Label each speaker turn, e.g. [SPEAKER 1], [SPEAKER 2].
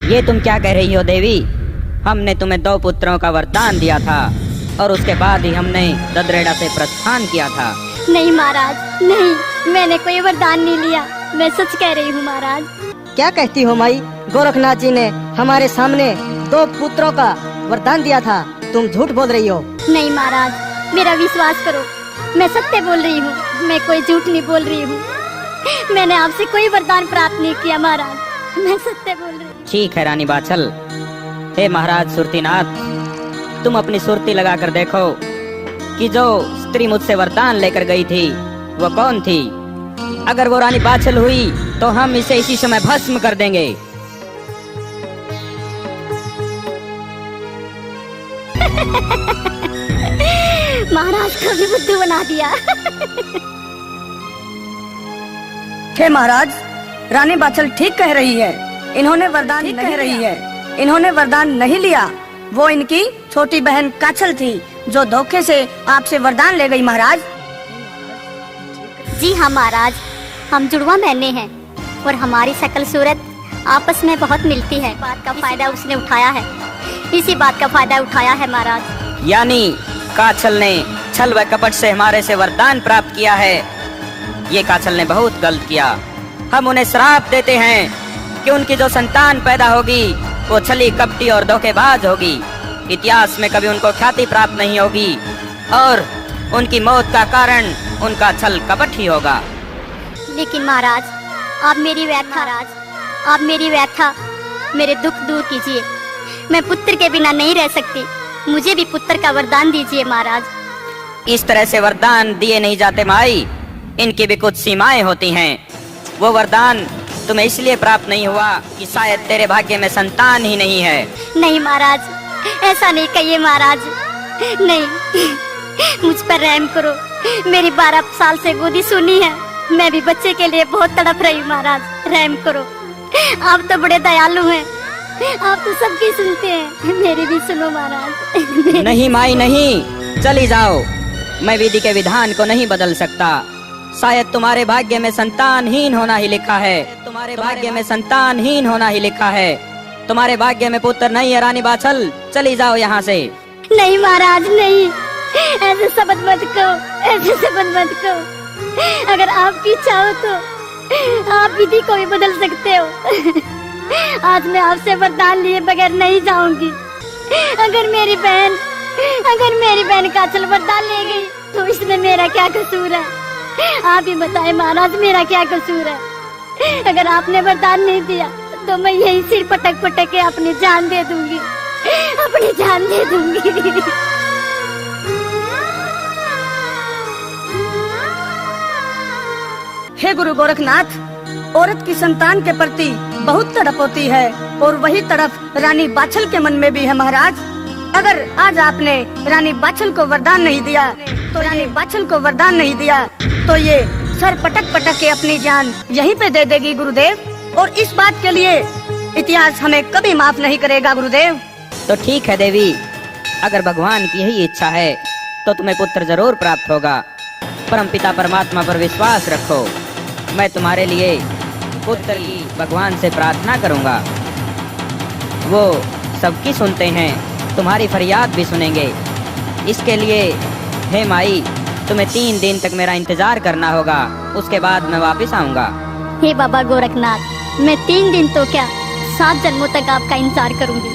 [SPEAKER 1] ये तुम क्या कह रही हो देवी? हमने तुम्हें 2 पुत्रों का वरदान दिया था और उसके बाद ही हमने ददरेड़ा से प्रस्थान किया था।
[SPEAKER 2] नहीं महाराज, नहीं, मैंने कोई वरदान नहीं लिया। मैं सच कह रही हूँ महाराज।
[SPEAKER 3] क्या कहती हो माई? गोरखनाथ जी ने हमारे सामने 2 पुत्रों का वरदान दिया था, तुम झूठ बोल रही हो।
[SPEAKER 2] नहीं महाराज, मेरा विश्वास करो, मैं सत्य बोल रही हूँ, मैं कोई झूठ नहीं बोल रही हूँ। मैंने आपसे कोई वरदान प्राप्त नहीं किया महाराज, मैं सत्य बोल रही हूँ।
[SPEAKER 1] ठीक है रानी बाछल। हे महाराज सुरतीनाथ, तुम अपनी सुरती लगा कर देखो कि जो स्त्री मुझसे वरदान लेकर गई थी वो कौन थी। अगर वो रानी बाछल हुई तो हम इसे इसी समय भस्म कर देंगे।
[SPEAKER 2] महाराज को भी बुद्धू बना दिया।
[SPEAKER 3] हे महाराज, रानी बाछल ठीक कह रही है। इन्होंने वरदान नहीं लिया। वो इनकी छोटी बहन काछल थी जो धोखे से आपसे वरदान ले गई महाराज।
[SPEAKER 2] जी हाँ महाराज, हम जुड़वा मैंने हैं और हमारी शकल सूरत आपस में बहुत मिलती है। बात का फायदा उसने उठाया है, इसी बात का फायदा उठाया है महाराज।
[SPEAKER 1] यानी काछल ने छल व कपट से हमारे से वरदान प्राप्त किया है। ये काछल ने बहुत गलत किया। हम उन्हें श्राप देते हैं कि उनकी जो संतान पैदा होगी वो छली कपटी और धोखेबाज होगी। इतिहास में कभी उनको ख्याति प्राप्त नहीं होगी और उनकी मौत का कारण उनका छल कपट ही होगा।
[SPEAKER 2] लेकिन महाराज, आप मेरी व्याख्या मेरे दुख दूर कीजिए। मैं पुत्र के बिना नहीं रह सकती, मुझे भी पुत्र का वरदान दीजिए महाराज।
[SPEAKER 1] इस तरह से वरदान दिए नहीं जाते माई, इनकी भी कुछ सीमाएं होती हैं। वो वरदान तुम्हें इसलिए प्राप्त नहीं हुआ कि शायद तेरे भाग्य में संतान ही नहीं है।
[SPEAKER 2] नहीं महाराज, ऐसा नहीं कहिए महाराज, नहीं, मुझ पर रहम करो। मेरी 12 साल से गोदी सुनी है, मैं भी बच्चे के लिए बहुत तड़प रही हूँ महाराज, रहम करो। आप तो बड़े दयालु हैं, आप तो सबकी सुनते हैं, मेरी भी सुनो महाराज।
[SPEAKER 1] नहीं माई नहीं, चली जाओ। मैं विधि के विधान को नहीं बदल सकता। शायद तुम्हारे भाग्य में संतानहीन होना ही लिखा है, तुम्हारे भाग्य में संतानहीन होना ही लिखा है। तुम्हारे भाग्य में पुत्र नहीं है रानी बाछल, चली जाओ यहाँ से।
[SPEAKER 2] नहीं महाराज नहीं, ऐसे शब्द मत कहो, ऐसे शब्द मत कहो। अगर आपकी इच्छा हो तो आप विधि को भी बदल सकते हो। आज मैं आपसे वरदान लिए बगैर नहीं जाऊंगी। अगर मेरी बहन काछल वरदान ले गई तो इसमें मेरा क्या कसूर है? आप ही बताएं महाराज, मेरा क्या कसूर है? अगर आपने वरदान नहीं दिया तो मैं यही सिर पटक पटक के अपनी जान दे दूंगी, अपनी जान दे दूंगी।
[SPEAKER 3] हे गुरु गोरखनाथ, औरत की संतान के प्रति बहुत तड़प होती है और वही तड़प रानी बाछल के मन में भी है महाराज। अगर आज आपने रानी बाछल को वरदान नहीं दिया तो ये सर पटक पटक के अपनी जान यहीं पे दे देगी गुरुदेव, और इस बात के लिए इतिहास हमें कभी माफ नहीं करेगा गुरुदेव।
[SPEAKER 1] तो ठीक है देवी, अगर भगवान की यही इच्छा है तो तुम्हें पुत्र जरूर प्राप्त होगा। परमपिता परमात्मा पर विश्वास रखो। मैं तुम्हारे लिए पुत्र की भगवान से प्रार्थना करूंगा। वो सबकी सुनते हैं, तुम्हारी फरियाद भी सुनेंगे। इसके लिए हे माई, तुम्हें 3 दिन तक मेरा इंतजार करना होगा, उसके बाद मैं वापस आऊंगा।
[SPEAKER 2] हे बाबा गोरखनाथ, मैं 3 दिन तो क्या 7 जन्मों तक आपका इंतजार करूंगी।